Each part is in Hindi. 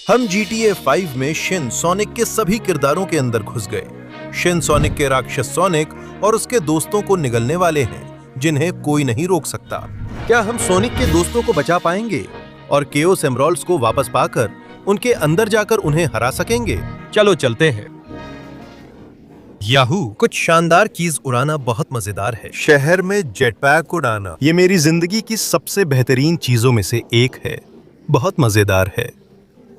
हम GTA 5 में शिन सोनिक के सभी किरदारों के अंदर घुस गए। शिन सोनिक के राक्षस सोनिक और उसके दोस्तों को निगलने वाले हैं, जिन्हें कोई नहीं रोक सकता। क्या हम सोनिक के दोस्तों को बचा पाएंगे और केओस एमराल्ड्स को वापस पाकर उनके अंदर जाकर उन्हें हरा सकेंगे? चलो चलते हैं। याहू, कुछ शानदार चीज उड़ाना बहुत मजेदार है। शहर में जेटपैक उड़ाना ये मेरी जिंदगी की सबसे बेहतरीन चीजों में से एक है। बहुत मजेदार है।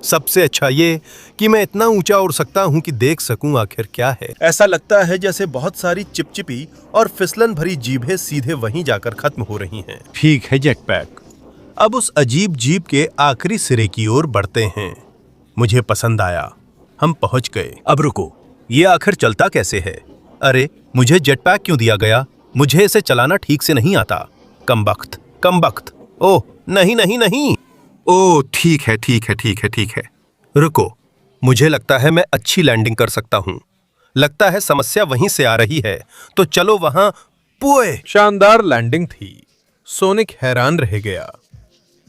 सबसे अच्छा ये कि मैं इतना ऊंचा उड़ सकता हूं कि देख सकूं आखिर क्या है। ऐसा लगता है जैसे बहुत सारी चिपचिपी और फिसलन भरी जीभें सीधे वहीं जाकर खत्म हो रही हैं। ठीक है जेटपैक। अब उस अजीब जीप के आखिरी सिरे की ओर बढ़ते हैं। मुझे पसंद आया। हम पहुंच गए। अब रुको, ये आखिर चलता कैसे है? अरे, मुझे जेटपैक क्यों दिया गया? मुझे इसे चलाना ठीक से नहीं आता। कमबख्त। ओह नहीं नहीं नहीं। ओह ठीक है। रुको, मुझे लगता है मैं अच्छी लैंडिंग कर सकता हूँ। लगता है समस्या वहीं से आ रही है, तो चलो वहां। पुए! शानदार लैंडिंग थी। सोनिक हैरान रह गया।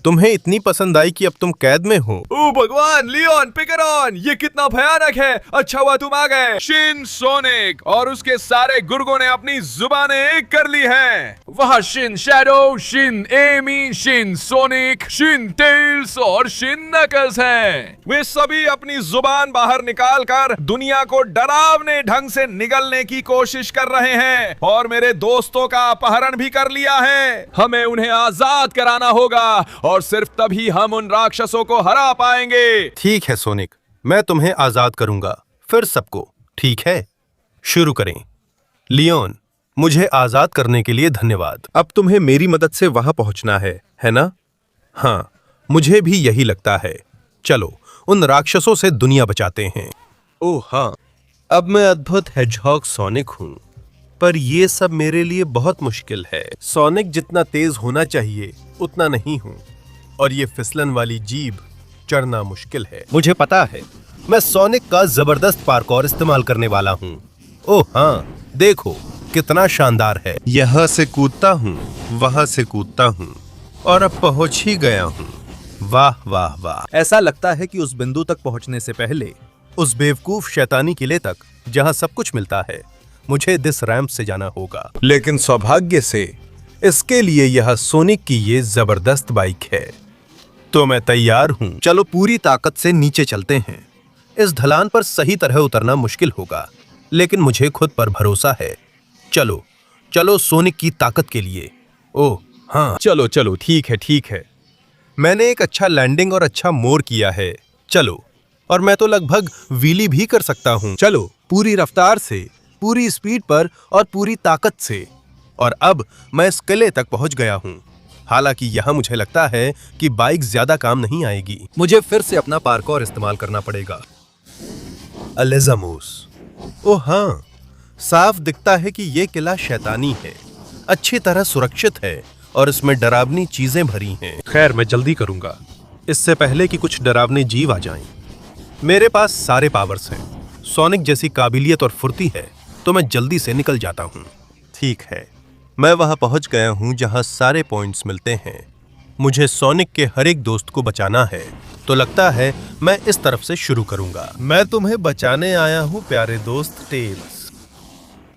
तुम्हें इतनी पसंद आई कि अब तुम कैद में हो। ओ भगवान, लियोन पिकरॉन, ये कितना भयानक है। अच्छा हुआ तुम आ गए। शिन सोनिक और उसके सारे गुर्गों ने अपनी जुबानें एक कर ली हैं। वहाँ Shin Shadow, Shin Amy, Shin Sonic, Shin Tails और शिन नकल्स हैं। वे सभी अपनी जुबान बाहर निकालकर दुनिया को डरावने ढंग से निगलने की कोशिश कर रहे हैं और मेरे दोस्तों का अपहरण भी कर लिया है। हमें उन्हें आजाद कराना होगा और सिर्फ तभी हम उन राक्षसों को हरा पाएंगे। ठीक है सोनिक, मैं तुम्हें आजाद करूंगा, फिर सबको। ठीक है, शुरू करें। लियोन, मुझे आजाद करने के लिए धन्यवाद। अब तुम्हें मेरी मदद से वहां पहुंचना है ना? हाँ, मुझे भी यही लगता है। चलो उन राक्षसों से दुनिया बचाते हैं। ओह हाँ, अब मैं अद्भुत हेडजहॉग सोनिक हूँ, पर ये सब मेरे लिए बहुत मुश्किल है। सोनिक जितना तेज होना चाहिए उतना नहीं हूँ, और ये फिसलन वाली जीभ चढ़ना मुश्किल है। मुझे पता है, मैं सोनिक का जबरदस्त पार्कोर इस्तेमाल करने वाला हूँ। ओह हाँ, देखो कितना शानदार है। यहाँ से कूदता हूँ, वहां से कूदता हूँ, और अब पहुंच ही गया हूँ। वाह वाह वाह। ऐसा लगता है कि उस बिंदु तक पहुंचने से पहले उस बेवकूफ शैतानी किले तक, जहाँ सब कुछ मिलता है, मुझे दिस रैंप से जाना होगा। लेकिन सौभाग्य से इसके लिए यह सोनिक की ये जबरदस्त बाइक है। तो मैं तैयार हूँ। चलो पूरी ताकत से नीचे चलते हैं। इस ढलान पर सही तरह उतरना मुश्किल होगा, लेकिन मुझे खुद पर भरोसा है। चलो सोनिक की ताकत के लिए। ओह हाँ, चलो ठीक है। मैंने एक अच्छा लैंडिंग और अच्छा मोड़ किया है। चलो, और मैं तो लगभग व्हीली भी कर सकता हूँ। चलो, पूरी रफ्तार से, पूरी स्पीड पर और पूरी ताकत से। और अब मैं इस किले तक पहुंच गया हूं। हालांकि यहां मुझे लगता है कि बाइक ज्यादा काम नहीं आएगी। मुझे फिर से अपना पार्कोर इस्तेमाल करना पड़ेगा। अलेजामोस। ओह हाँ, साफ दिखता है कि यह किला शैतानी है, अच्छी तरह सुरक्षित है और इसमें डरावनी चीजें भरी हैं। खैर, मैं जल्दी करूंगा, इससे पहले कि कुछ डरावने जीव आ जाएं। मेरे पास सारे पावर्स हैं। सोनिक जैसी काबिलियत और फुर्ती है, तो मैं जल्दी से निकल जाता हूँ। ठीक है, मैं वहां पहुंच गया हूं जहां सारे पॉइंट्स मिलते हैं। मुझे सोनिक के हर एक दोस्त को बचाना है, तो लगता है मैं इस तरफ से शुरू करूंगा। मैं तुम्हें बचाने आया हूं प्यारे दोस्त टेल्स।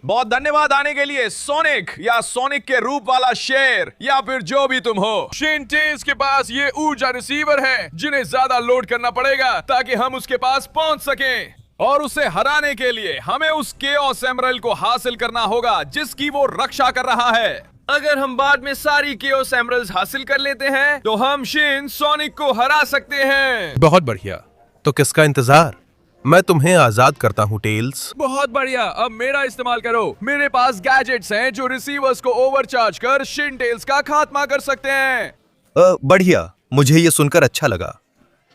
बहुत धन्यवाद आने के लिए सोनिक, या सोनिक के रूप वाला शेर, या फिर जो भी तुम हो। शिन टेल्स के पास ये ऊर्जा रिसीवर है जिन्हें ज्यादा लोड करना पड़ेगा ताकि हम उसके पास पहुंच सकें। और उसे हराने के लिए हमें उस केओस एमराल्ड को हासिल करना होगा जिसकी वो रक्षा कर रहा है। अगर हम बाद में सारी केओस एमराल्ड्स हासिल कर लेते हैं तो हम शिन सोनिक को हरा सकते हैं। बहुत बढ़िया, तो किसका इंतजार? मैं तुम्हें आजाद करता हूँ टेल्स। बहुत बढ़िया, अब मेरा इस्तेमाल करो। मेरे पास गैजेट्स हैं जो रिसीवर्स को ओवरचार्ज कर शिन टेल्स का खात्मा कर सकते हैं। बढ़िया, मुझे ये सुनकर अच्छा लगा।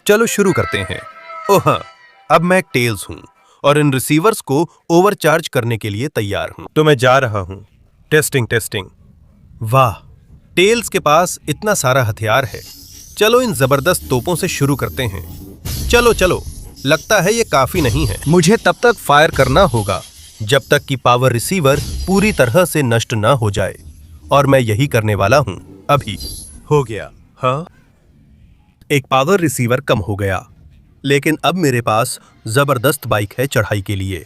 चलो शुरू करते हैं। ओह हाँ, अब मैं टेल्स हूं और इन रिसीवर्स को ओवरचार्ज करने के लिए तैयार हूं, तो मैं जा रहा हूं। टेस्टिंग। वाह, टेल्स के पास इतना सारा हथियार है। चलो इन जबरदस्त तोपों से शुरू करते हैं। चलो, लगता है ये काफी नहीं है। मुझे तब तक फायर करना होगा जब तक कि पावर रिसीवर पूरी तरह से नष्ट ना हो जाए, और मैं यही करने वाला हूं। अभी हो गया। हाँ, एक पावर रिसीवर कम हो गया। लेकिन अब मेरे पास जबरदस्त बाइक है चढ़ाई के लिए।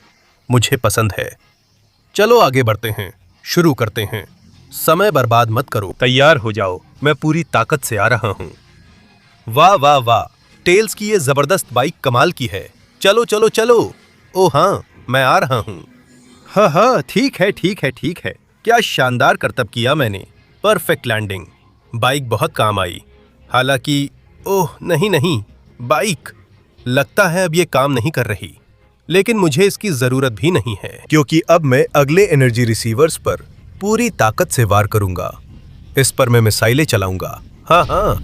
मुझे पसंद है। चलो आगे बढ़ते हैं, शुरू करते हैं। समय बर्बाद मत करो, तैयार हो जाओ, मैं पूरी ताकत से आ रहा हूं। वाह वाह वाह, टेल्स की ये जबरदस्त बाइक कमाल की है। चलो चलो चलो। ओ हाँ, मैं आ रहा हूं। हाँ, ठीक है ठीक है ठीक है। क्या शानदार करतब किया मैंने। Perfect landing. बाइक बहुत काम आई। हालांकि ओह नहीं नहीं, बाइक लगता है अब ये काम नहीं कर रही, लेकिन मुझे इसकी जरूरत भी नहीं है, क्योंकि अब मैं अगले एनर्जी रिसीवर्स पर पूरी ताकत से वार करूंगा। इस पर मैं मिसाइलें चलाऊंगा। हाँ हाँ,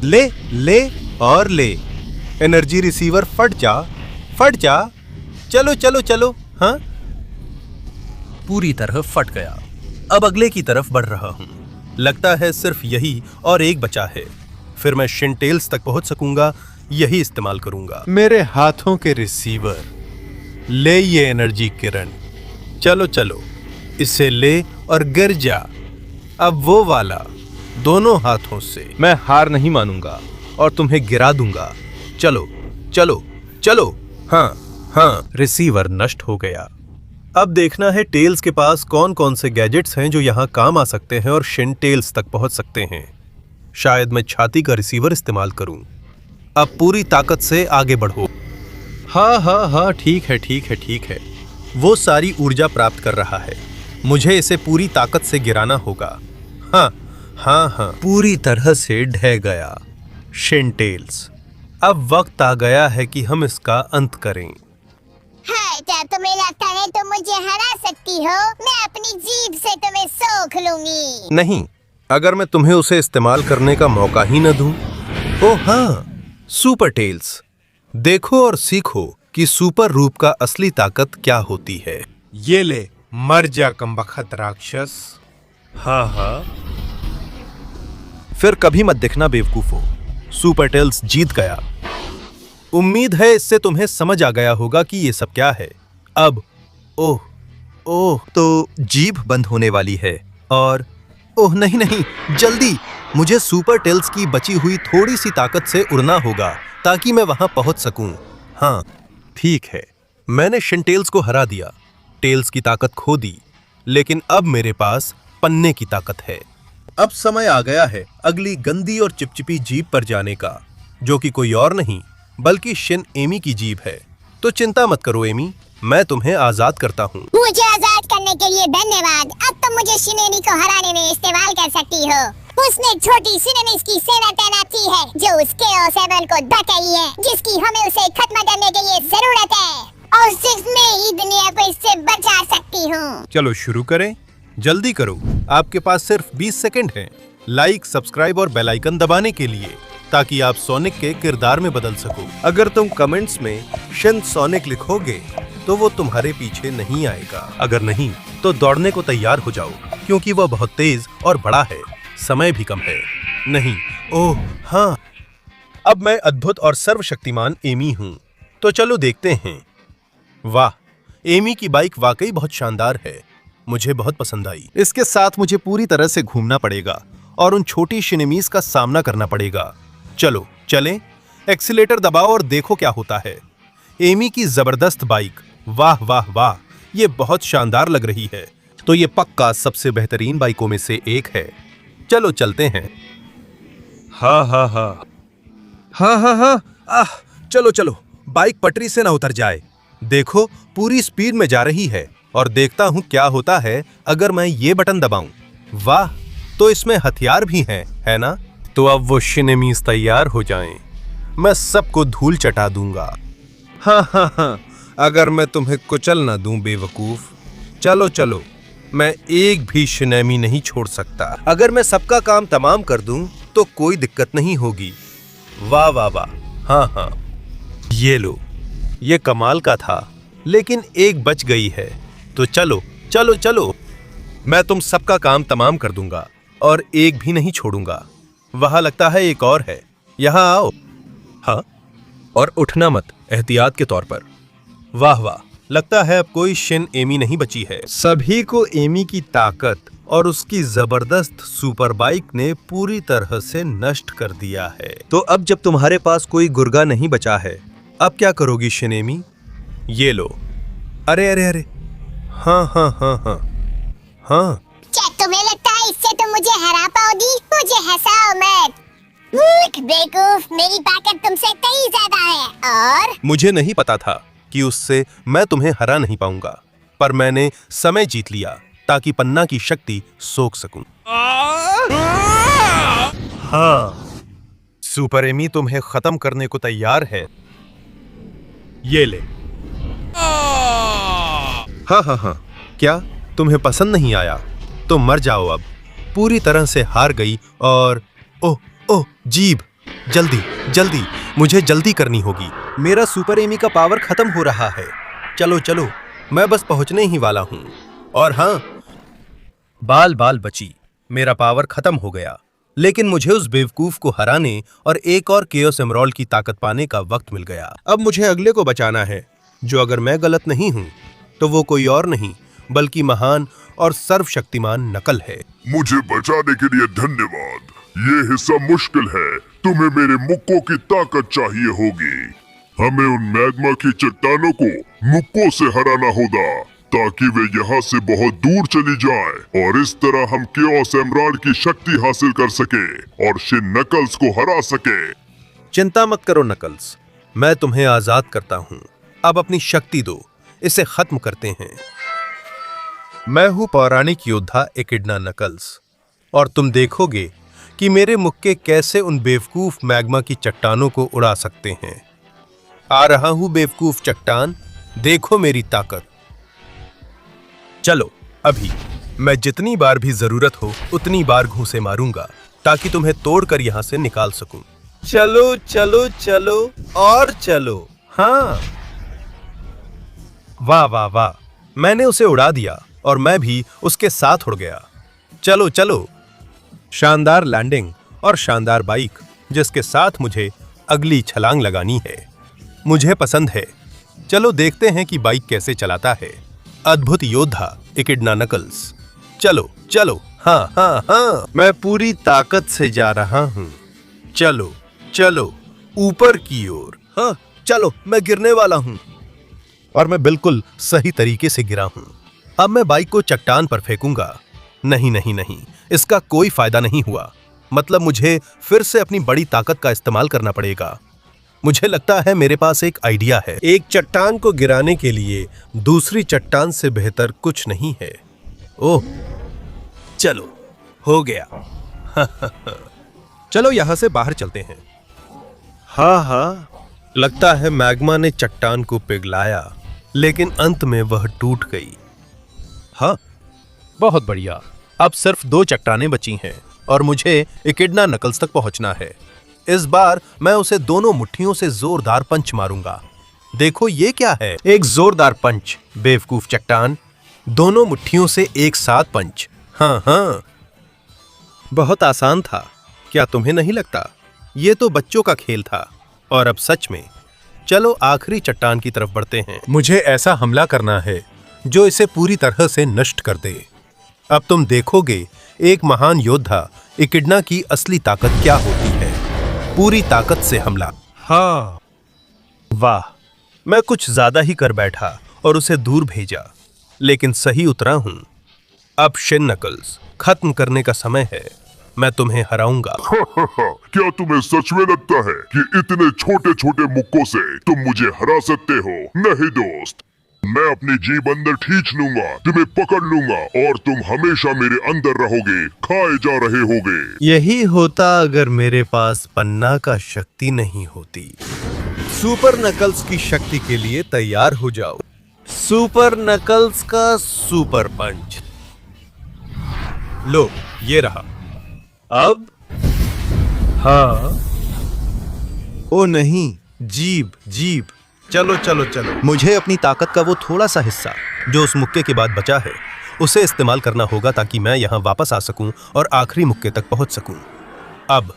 ले ले और ले। एनर्जी रिसीवर फट जा, फट जा। चलो चलो चलो। हाँ, पूरी तरह फट गया। अब अगले की तरफ बढ़ रहा हूं। लगता है सिर्फ यही और एक बचा है, फिर मैं शिन टेल्स तक पहुंच सकूंगा। यही इस्तेमाल करूंगा। मेरे हाथों के रिसीवर, ले ये एनर्जी किरण। चलो चलो, इसे ले और गिर जा। अब वो वाला, दोनों हाथों से। मैं हार नहीं मानूंगा और तुम्हें गिरा दूंगा। चलो चलो चलो। हाँ हाँ, रिसीवर नष्ट हो गया। अब देखना है टेल्स के पास कौन कौन से गैजेट्स हैं जो यहाँ काम आ सकते हैं और शिन टेल्स तक पहुंच सकते हैं। शायद मैं छाती का रिसीवर इस्तेमाल करूं। अब पूरी ताकत से आगे बढ़ो। हाँ हाँ हाँ, ठीक है ठीक है ठीक है। वो सारी ऊर्जा प्राप्त कर रहा है। मुझे इसे पूरी ताकत से गिराना होगा। हाँ हाँ हाँ, पूरी तरह से ढह गया शिन टेल्स। अब वक्त आ गया है कि हम इसका अंत करें। हाँ, क्या तुम्हें लगता है तुम मुझे हरा सकती हो? मैं अपनी जीभ से तुम्हें सोख लूंगी। नहीं, अगर मैं तुम्हें उसे इस्तेमाल करने का मौका ही न दूं। ओह हाँ, सुपर टेल्स, देखो और सीखो कि सुपर रूप का असली ताकत क्या होती है। ये ले, मर जा कमबख्त राक्षस। हाँ हाँ, फिर कभी मत देखना बेवकूफो। सुपर टेल्स जीत गया। उम्मीद है इससे तुम्हें समझ आ गया होगा कि ये सब क्या है। अब ओह ओह, तो जीभ बंद होने वाली है। और ओह नहीं नहीं, जल्दी, मुझे सुपर टेल्स की बची हुई थोड़ी सी ताकत से उड़ना होगा ताकि मैं वहां पहुंच सकूं। हाँ ठीक है, मैंने शिन टेल्स को हरा दिया, टेल्स की ताकत खो दी, लेकिन अब मेरे पास पन्ने की ताकत है। अब समय आ गया है अगली गंदी और चिपचिपी जीभ पर जाने का, जो कि कोई और नहीं बल्कि शिन एमी की जीभ है। तो चिंता मत करो एमी, मैं तुम्हें आजाद करता हूँ। मुझे आजाद करने के लिए धन्यवाद। अब तुम मुझे शिनेमी को हराने में इस्तेमाल कर सकती हो। उसने छोटी सिनेमिस की सेना तैनात की है जो उस केओस एवन को ढक रही है, जिसकी हमें उसे खत्म करने के लिए जरूरत है। और सिर्फ मैं ही दुनिया को इससे बचा सकती हूँ। चलो शुरू करें, जल्दी करो, आपके पास सिर्फ 20 सेकंड हैं। लाइक, सब्सक्राइब और बेल आइकन दबाने के लिए, ताकि आप सोनिक के किरदार में बदल सको। अगर तुम कमेंट्स में शिन सोनिक लिखोगे तो वो तुम्हारे पीछे नहीं आएगा। अगर नहीं तो दौड़ने को तैयार हो जाओ, क्योंकि वह बहुत तेज और बड़ा है। समय भी कम है। नहीं, ओह हाँ, अब मैं अद्भुत और सर्वशक्तिमान एमी हूँ। तो चलो देखते हैं। वाह, एमी की बाइक वाकई बहुत शानदार है। मुझे बहुत पसंद आई। इसके साथ मुझे पूरी तरह से घूमना पड़ेगा और उन छोटी शिनेमीज का सामना करना पड़ेगा। चलो चलें, एक्सीलेटर दबाओ और देखो क्या होता है। एमी की जबरदस्त बाइक, वाह वाह वाह, ये बहुत शानदार लग रही है। तो ये पक्का सबसे बेहतरीन बाइकों में से एक है। चलो चलते हैं। हाँ हाँ हाँ हाँ हाँ हाँ, आह, चलो चलो, बाइक पटरी से ना उतर जाए। देखो, पूरी स्पीड में जा रही है और देखता हूँ क्या होता है अगर मैं ये बटन दबाऊं। वाह, तो इसमें हथियार भी हैं, है ना? तो अब वो शिनेमीज तैयार हो जाएं। मैं सबको धूल चटा दूंगा। हाँ हाँ हाँ, अगर मैं तुम्हें कुचल ना दूं बेवकूफ। चलो चलो, मैं एक भी शिनेमी नहीं छोड़ सकता। अगर मैं सबका काम तमाम कर दूं तो कोई दिक्कत नहीं होगी। वाह वाह वाह, हाँ हाँ, ये लो, ये कमाल का था, लेकिन एक बच गई है। तो चलो चलो चलो, मैं तुम सबका काम तमाम कर दूंगा और एक भी नहीं छोड़ूंगा। वहां लगता है एक और है, यहां आओ। हाँ, और उठना मत, एहतियात के तौर पर। वाह वाह, लगता है अब कोई शिन एमी नहीं बची है। सभी को एमी की ताकत और उसकी जबरदस्त सुपर बाइक ने पूरी तरह से नष्ट कर दिया है। तो अब जब तुम्हारे पास कोई गुर्गा नहीं बचा है अब क्या करोगी शिनेमी? ये लो। अरे अरे अरे, हाँ हाँ हाँ हाँ हाँ। क्या तुम्हें लगता है इससे तुम मुझे हरा पाओगी? मुझे हंसाओ मत। मूर्ख बेवकूफ, मेरी ताकत तुमसे कहीं ज्यादा है और मुझे नहीं पता था कि उससे मैं तुम्हें हरा नहीं पाऊंगा, पर मैंने समय जीत लिया ताकि पन्ना की शक्ति सोख सकूं। हाँ, सुपर एमी तुम्हें खत्म करने को तैयार है। ये ले। हाँ हाँ हाँ, क्या तुम्हें पसंद नहीं आया? तो मर जाओ अब। पूरी तरह से हार गई और ओह ओह, जीभ, जल्दी जल्दी, मुझे जल्दी करनी होगी। मेरा सुपर एमी का पावर खत्म हो रहा है। चलो चलो, मैं बस पहुंचने ही वाला हूं। और हाँ, बाल बाल बची, मेरा पावर खत्म हो गया, लेकिन मुझे उस बेवकूफ को हराने और एक और केओस एमराल्ड की ताकत पाने का वक्त मिल गया। अब मुझे अगले को बचाना है, जो अगर मैं गलत नहीं हूं तो वो कोई और नहीं बल्कि महान और सर्वशक्तिमान नकल है। मुझे बचाने के लिए धन्यवाद। ये हिस्सा मुश्किल है, तुम्हें मेरे मुक्कों की ताकत चाहिए होगी। हमें उन मैग्मा की चट्टानों को मुक्कों से हराना होगा ताकि वे यहाँ से बहुत दूर चली जाएं और इस तरह हम केओस एमराल्ड की शक्ति हासिल कर सके और शिन नकल्स को हरा सके। चिंता मत करो नकल्स, मैं तुम्हें आजाद करता हूं। अब अपनी शक्ति दो, इसे खत्म करते हैं। मैं हूं पौराणिक योद्धा एकिडना नकल्स, और तुम देखोगे कि मेरे मुक्के कैसे उन बेवकूफ मैग्मा की चट्टानों को उड़ा सकते हैं। आ रहा हूं बेवकूफ चट्टान, देखो मेरी ताकत। चलो अभी, मैं जितनी बार भी जरूरत हो उतनी बार घूंसे मारूंगा ताकि तुम्हें तोड़कर यहां से निकाल सकूं। चलो चलो चलो और चलो। हाँ, वाह वाह वाह, मैंने उसे उड़ा दिया और मैं भी उसके साथ उड़ गया। चलो चलो। शानदार लैंडिंग और शानदार बाइक, जिसके साथ मुझे अगली छलांग लगानी है। मुझे पसंद है। चलो देखते हैं कि बाइक कैसे चलाता है अद्भुत योद्धा एकिडना नकल्स। चलो चलो, हाँ हाँ हाँ, मैं पूरी ताकत से जा रहा हूँ। चलो चलो, ऊपर की ओर। हाँ चलो, मैं गिरने वाला हूँ। और मैं बिल्कुल सही तरीके से गिरा हूँ। अब मैं बाइक को चट्टान पर फेंकूंगा। नहीं नहीं नहीं, इसका कोई फायदा नहीं हुआ। मतलब मुझे फिर से अपनी बड़ी ताकत का इस्तेमाल करना पड़ेगा। मुझे लगता है मेरे पास एक आइडिया है। एक चट्टान को गिराने के लिए दूसरी चट्टान से बेहतर कुछ नहीं है। ओह, चलो, हो गया। चलो यहां से बाहर चलते हैं। हाँ हाँ, लगता है मैग्मा ने चट्टान को पिघलाया, लेकिन अंत में वह टूट गई। हाँ, बहुत बढ़िया। अब सिर्फ 2 चट्टानें बची हैं और मुझे एकिडना नकल्स तक पहुंचना है। इस बार मैं उसे दोनों मुट्ठियों से जोरदार पंच मारूंगा। देखो ये क्या है, एक जोरदार पंच बेवकूफ चट्टान। दोनों मुट्ठियों से एक साथ पंच। हाँ हाँ, बहुत आसान था, क्या तुम्हें नहीं लगता? ये तो बच्चों का खेल था, और अब सच में। चलो आखिरी चट्टान की तरफ बढ़ते हैं। मुझे ऐसा हमला करना है जो इसे पूरी तरह से नष्ट कर दे। अब तुम देखोगे एक महान योद्धा एकिडना की असली ताकत क्या होती है। पूरी ताकत से हमला। हाँ, वाह, मैं कुछ ज्यादा ही कर बैठा और उसे दूर भेजा, लेकिन सही उतरा हूं। अब शिन नकल्स, खत्म करने का समय है। मैं तुम्हें हराऊंगा। क्या तुम्हें सच में लगता है कि इतने छोटे छोटे मुक्कों से तुम मुझे हरा सकते हो? नहीं दोस्त, मैं अपनी जीभ अंदर खींच लूंगा, तुम्हें पकड़ लूंगा और तुम हमेशा मेरे अंदर रहोगे, खाए जा रहे होगे। यही होता अगर मेरे पास पन्ना का शक्ति नहीं होती। सुपर नकल्स की शक्ति के लिए तैयार हो जाओ। सुपर नकल्स का सुपर पंच। लो, ये रहा। अब हाँ, ओ नहीं, जीभ जीभ। चलो चलो चलो, मुझे अपनी ताकत का वो थोड़ा सा हिस्सा जो उस मुक्के के बाद बचा है, उसे इस्तेमाल करना होगा ताकि मैं यहाँ वापस आ सकूं और आखिरी मुक्के तक पहुंच सकूं। अब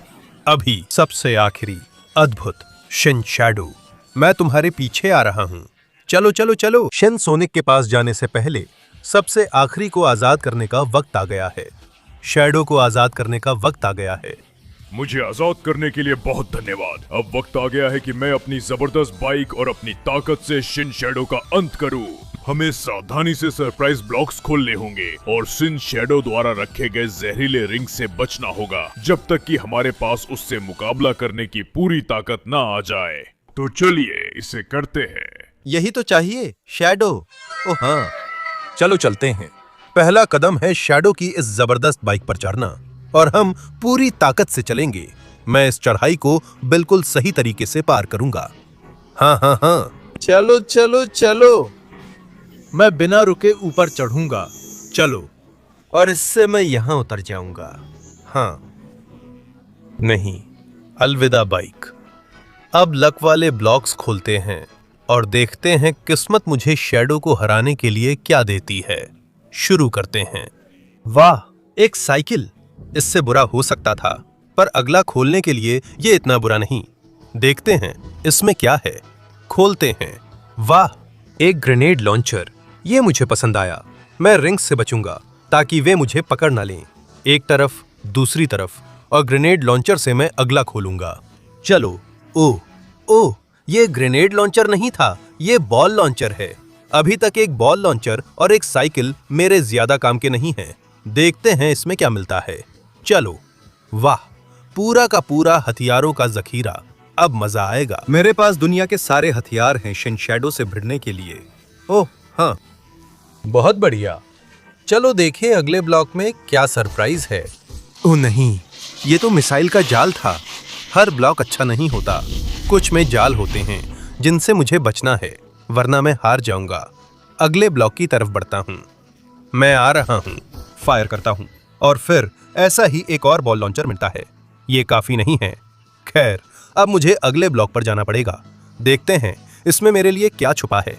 अभी सबसे आखिरी अद्भुत शिन शैडो, मैं तुम्हारे पीछे आ रहा हूं। चलो चलो चलो। शिन सोनिक के पास जाने से पहले सबसे आखिरी को आजाद करने का वक्त आ गया है। शैडो को आजाद करने का वक्त आ गया है। मुझे आजाद करने के लिए बहुत धन्यवाद। अब वक्त आ गया है कि मैं अपनी जबरदस्त बाइक और अपनी ताकत से शिन शैडो का अंत करूं। हमें सावधानी से सरप्राइज ब्लॉक्स खोलने होंगे और शिन शैडो द्वारा रखे गए जहरीले रिंग से बचना होगा जब तक कि हमारे पास उससे मुकाबला करने की पूरी ताकत ना आ जाए। तो चलिए इसे करते हैं। यही तो चाहिए शैडो। ओ हाँ, चलो चलते हैं। पहला कदम है शैडो की इस जबरदस्त बाइक पर चढ़ना और हम पूरी ताकत से चलेंगे। मैं इस चढ़ाई को बिल्कुल सही तरीके से पार करूंगा। हाँ हाँ हाँ, चलो चलो चलो, मैं बिना रुके ऊपर चढ़ूंगा। चलो। और इससे मैं यहां उतर जाऊंगा। हाँ, नहीं, अलविदा बाइक। अब लक वाले ब्लॉक्स खोलते हैं और देखते हैं किस्मत मुझे शैडो को हराने के लिए क्या देती है। शुरू करते हैं। वाह, एक साइकिल। इससे बुरा हो सकता था, पर अगला खोलने के लिए ये इतना बुरा नहीं। देखते हैं इसमें क्या है। खोलते हैं। वाह, एक ग्रेनेड लॉन्चर। ये मुझे पसंद आया। मैं रिंग्स से बचूंगा ताकि वे मुझे पकड़ ना लें। एक तरफ, दूसरी तरफ, और ग्रेनेड लॉन्चर से मैं अगला खोलूंगा। चलो। ओह ओह, ये ग्रेनेड लॉन्चर नहीं था, ये बॉल लॉन्चर है। अभी तक एक बॉल लॉन्चर और एक साइकिल मेरे ज्यादा काम के नहीं हैं। देखते हैं इसमें क्या मिलता है। चलो। वाह, पूरा का पूरा हथियारों का जखीरा। अब मजा आएगा। मेरे पास दुनिया के सारे हथियार हैं शिन शैडो से भिड़ने के लिए। ओह हाँ, बहुत बढ़िया। चलो देखें अगले ब्लॉक में क्या सरप्राइज है। ओह नहीं, ये तो मिसाइल का जाल था। हर ब्लॉक अच्छा नहीं होता, कुछ में जाल होते हैं जिनसे मुझे बचना है, वरना मैं हार जाऊंगा। अगले ब्लॉक की तरफ बढ़ता हूँ। मैं आ रहा हूँ। फायर करता हूँ और फिर ऐसा ही एक और बॉल लॉन्चर मिलता है। ये काफी नहीं है। खैर, अब मुझे अगले ब्लॉक पर जाना पड़ेगा। देखते हैं इसमें मेरे लिए क्या छुपा है।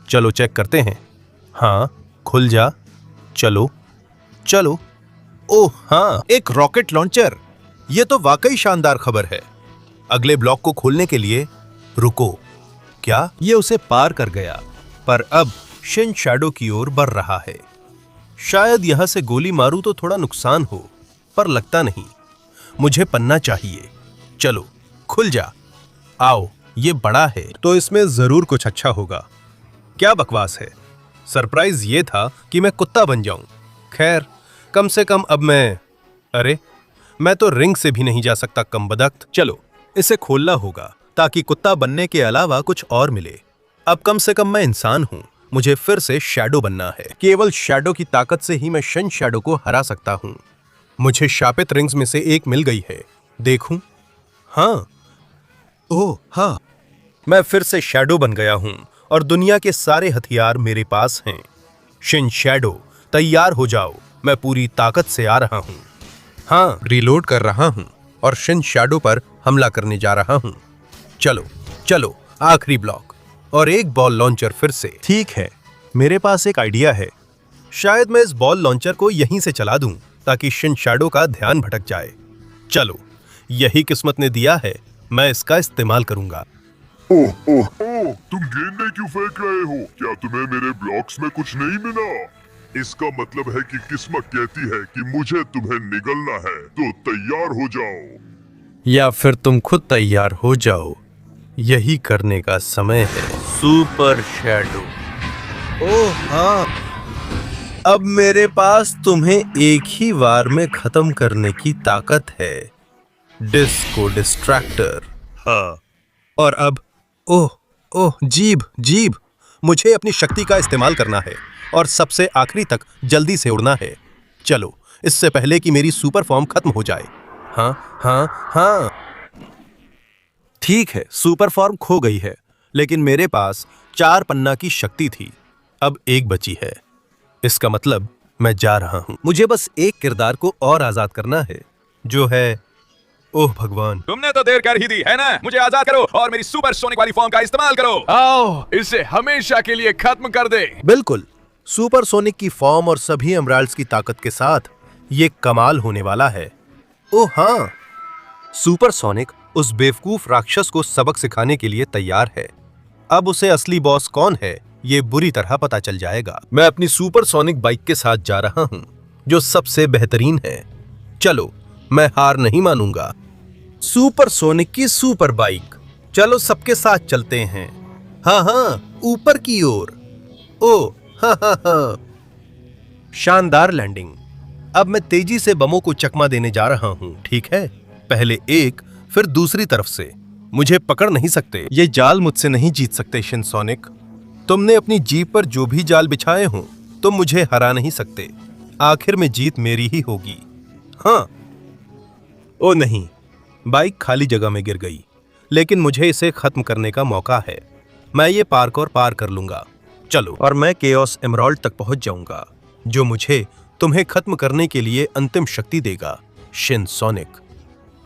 चलो चेक करते हैं। हाँ, खुल जा। चलो चलो। ओह हाँ, एक रॉकेट लॉन्चर। ये तो वाकई शानदार खबर है। अगले ब्लॉक को खोलने के लिए रुको। क्या ये उसे पार कर गया? पर अब शिन शैडो की ओर बढ़ रहा है। शायद यहां से गोली मारूं तो थोड़ा नुकसान हो, पर लगता नहीं। मुझे पन्ना चाहिए। चलो, खुल जा। आओ, ये बड़ा है तो इसमें जरूर कुछ अच्छा होगा। क्या बकवास है। सरप्राइज ये था कि मैं कुत्ता बन जाऊं। खैर, कम से कम अब अरे, मैं तो रिंग से भी नहीं जा सकता, कमबख्त। चलो, इसे खोलना होगा ताकि कुत्ता बनने के अलावा कुछ और मिले। अब कम से कम मैं इंसान हूं। मुझे फिर से शैडो बनना है। केवल शैडो की ताकत से ही मैं शिन शैडो को हरा सकता हूं। मुझे शापित रिंग्स में से एक मिल गई है। देखूं? हाँ। ओह हाँ, मैं फिर से शैडो बन गया हूं और दुनिया के सारे हथियार मेरे पास हैं। शिन शैडो, तैयार हो जाओ। मैं पूरी ताकत से आ रहा हूं। हाँ, रीलोड कर रहा हूं और शिन शैडो पर हमला करने जा रहा हूं। चलो चलो, आखिरी ब्लॉक और एक बॉल लॉन्चर फिर से। ठीक है, मेरे पास एक आइडिया है। शायद मैं इस बॉल लॉन्चर को यहीं से चला दूं ताकि शिन शैडो का ध्यान भटक जाए। चलो, यही किस्मत ने दिया है। मैं इसका इस्तेमाल करूंगा। ओह ओह ओह, तुम गेंदें क्यों फेंक रहे हो? क्या तुम्हें मेरे ब्लॉक्स में कुछ नहीं मिला? इसका मतलब है कि किस्मत कहती है कि मुझे तुम्हें निगलना है, तो तैयार हो जाओ। या फिर तुम खुद तैयार हो जाओ। यही करने का समय है। Super shadow. ओह हाँ, अब मेरे पास तुम्हें एक ही वार में खत्म करने की ताकत है। Disco distractor. हाँ, और अब ओह ओह, जीभ जीभ। मुझे अपनी शक्ति का इस्तेमाल करना है और सबसे आखिरी तक जल्दी से उड़ना है। चलो, इससे पहले कि मेरी सुपर फॉर्म खत्म हो जाए। हाँ हाँ हाँ, ठीक है, सुपर फॉर्म खो गई है, लेकिन मेरे पास 4 पन्ना की शक्ति थी। अब एक बची है। इसका मतलब मैं जा रहा हूं। मुझे बस एक किरदार को और आजाद करना है, जो है ओह भगवान। तुमने तो देर कर ही दी है ना। मुझे आजाद करो और मेरी सुपर सोनिक वाली फॉर्म का इस्तेमाल करो। आओ, इसे हमेशा के लिए खत्म कर दे। बिल्कुल, सुपर सोनिक की फॉर्म और सभी एमराल्ड्स की ताकत के साथ ये कमाल होने वाला है। ओह हाँ, सुपर सोनिक उस बेवकूफ राक्षस को सबक सिखाने के लिए तैयार है। अब उसे असली बॉस कौन है, ये बुरी तरह पता चल जाएगा। मैं अपनी सुपर सोनिक बाइक के साथ जा रहा हूं, जो सबसे बेहतरीन है। चलो, मैं हार नहीं मानूंगा। सुपर सोनिक की सुपर बाइक। चलो सबके साथ चलते हैं। हाँ हाँ, ऊपर की ओर। ओ हाँ हाँ हाँ, शानदार लैंडिंग। अब मैं तेजी से बमों को चकमा देने जा रहा हूं, ठीक है? पहले एक, फिर दूसरी तरफ से। मुझे पकड़ नहीं सकते, ये जाल मुझसे नहीं जीत सकते शिनसोनिक। तुमने अपनी जीप पर जो भी जाल बिछाए हों, तुम मुझे हरा नहीं सकते। आखिर में जीत मेरी ही होगी। हाँ, ओ नहीं, बाइक खाली जगह में गिर गई, लेकिन मुझे इसे खत्म करने का मौका है। मैं ये पार्कोर पार कर लूंगा। चलो, और मैं केओस एमराल्ड तक पहुंच जाऊंगा, जो मुझे तुम्हें खत्म करने के लिए अंतिम शक्ति देगा, शिनसोनिक।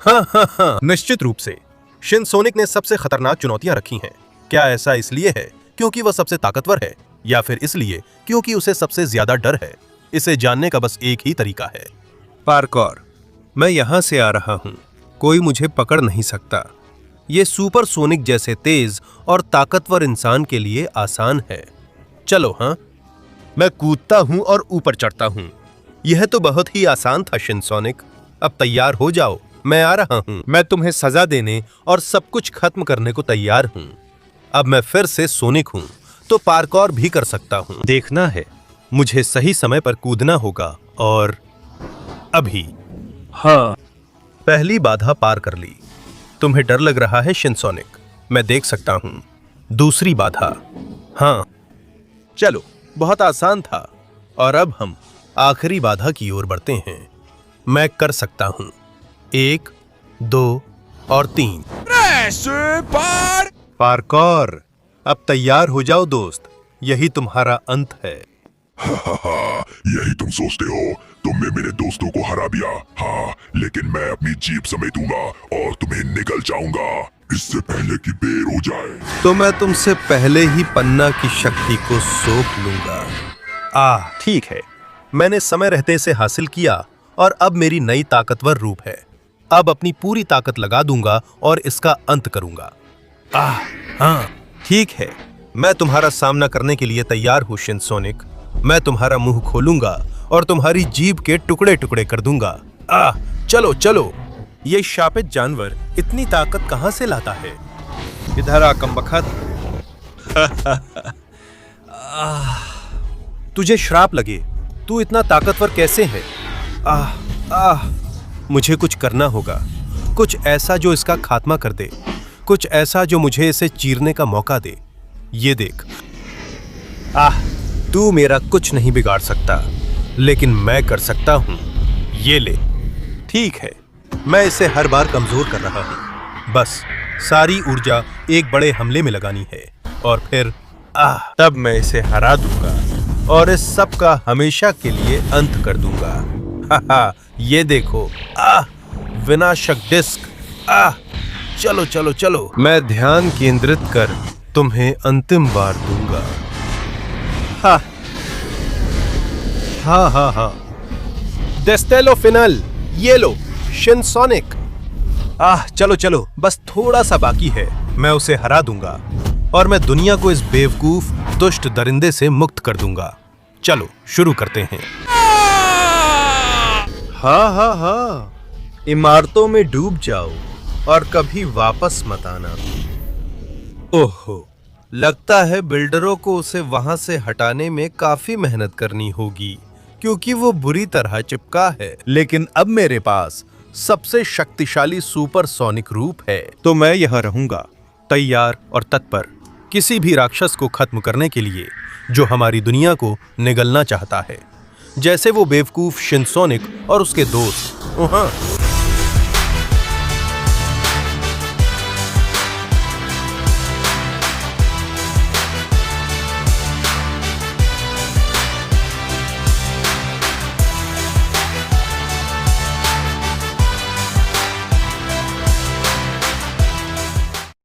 हाँ हाँ हाँ, निश्चित रूप से शिनसोनिक ने सबसे खतरनाक चुनौतियां रखी हैं। क्या ऐसा इसलिए है क्योंकि वह सबसे ताकतवर है, या फिर इसलिए क्योंकि उसे सबसे ज्यादा डर है? इसे जानने का बस एक ही तरीका है, पार्कोर। मैं यहां से आ रहा हूं, कोई मुझे पकड़ नहीं सकता। ये सुपर सोनिक जैसे तेज और ताकतवर इंसान के लिए आसान है। चलो हाँ, मैं कूदता हूं और ऊपर चढ़ता हूं। यह तो बहुत ही आसान था शिनसोनिक। अब तैयार हो जाओ, मैं आ रहा हूं। मैं तुम्हें सजा देने और सब कुछ खत्म करने को तैयार हूं। अब मैं फिर से सोनिक हूं, तो पार्कोर भी कर सकता हूं। देखना है, मुझे सही समय पर कूदना होगा। और अभी हाँ, पहली बाधा पार कर ली। तुम्हें डर लग रहा है शिनसोनिक, मैं देख सकता हूं। दूसरी बाधा, हाँ चलो, बहुत आसान था। और अब हम आखिरी बाधा की ओर बढ़ते हैं। मैं कर सकता हूं। 1, 2 और 3। पार्कोर, अब तैयार हो जाओ दोस्त, यही तुम्हारा अंत है। यही तुम सोचते हो, तुमने मेरे दोस्तों को हरा दिया। हाँ, लेकिन मैं अपनी जीप समेटूंगा और तुम्हें निकल जाऊंगा, इससे पहले कि बेर हो जाए। तो मैं तुमसे पहले ही पन्ना की शक्ति को सोख लूंगा। ठीक है, मैंने समय रहते इसे हासिल किया और अब मेरी नई ताकतवर रूप है। अब अपनी पूरी ताकत लगा दूंगा और इसका अंत करूंगा। हाँ ठीक है, मैं तुम्हारा सामना करने के लिए तैयार हूं शिनसोनिक। मैं तुम्हारा मुंह खोलूंगा और तुम्हारी जीभ के टुकड़े टुकड़े कर दूंगा। चलो चलो, ये शापित जानवर इतनी ताकत कहां से लाता है? इधर आ कमबख्त। तुझे श्राप लगे, तू इतना ताकतवर कैसे है? मुझे कुछ करना होगा, कुछ ऐसा जो इसका खात्मा कर दे, कुछ ऐसा जो मुझे इसे चीरने का मौका दे। ये देख, तू मेरा कुछ नहीं बिगाड़ सकता, लेकिन मैं कर सकता हूं। ये ले। ठीक है, मैं इसे हर बार कमजोर कर रहा हूं। बस सारी ऊर्जा एक बड़े हमले में लगानी है और फिर तब मैं इसे हरा दूंगा और इस सब का हमेशा के लिए अंत कर दूंगा। ये देखो, विनाशक डिस्क। चलो चलो चलो, मैं ध्यान केंद्रित कर तुम्हें अंतिम बार दूंगा। हाँ, डेस्टेलो फिनल, ये लो शिनसोनिक। चलो चलो, बस थोड़ा सा बाकी है, मैं उसे हरा दूंगा और मैं दुनिया को इस बेवकूफ दुष्ट दरिंदे से मुक्त कर दूंगा। चलो शुरू करते हैं। हाँ, इमारतों में डूब जाओ और कभी वापस मत आना। ओहो, लगता है बिल्डरों को उसे वहां से हटाने में काफी मेहनत करनी होगी, क्योंकि वो बुरी तरह चिपका है। लेकिन अब मेरे पास सबसे शक्तिशाली सुपर सोनिक रूप है, तो मैं यहाँ रहूंगा, तैयार और तत्पर, किसी भी राक्षस को खत्म करने के लिए जो हमारी दुनिया को निगलना चाहता है, जैसे वो बेवकूफ शिनसोनिक और उसके दोस्त। हाँ,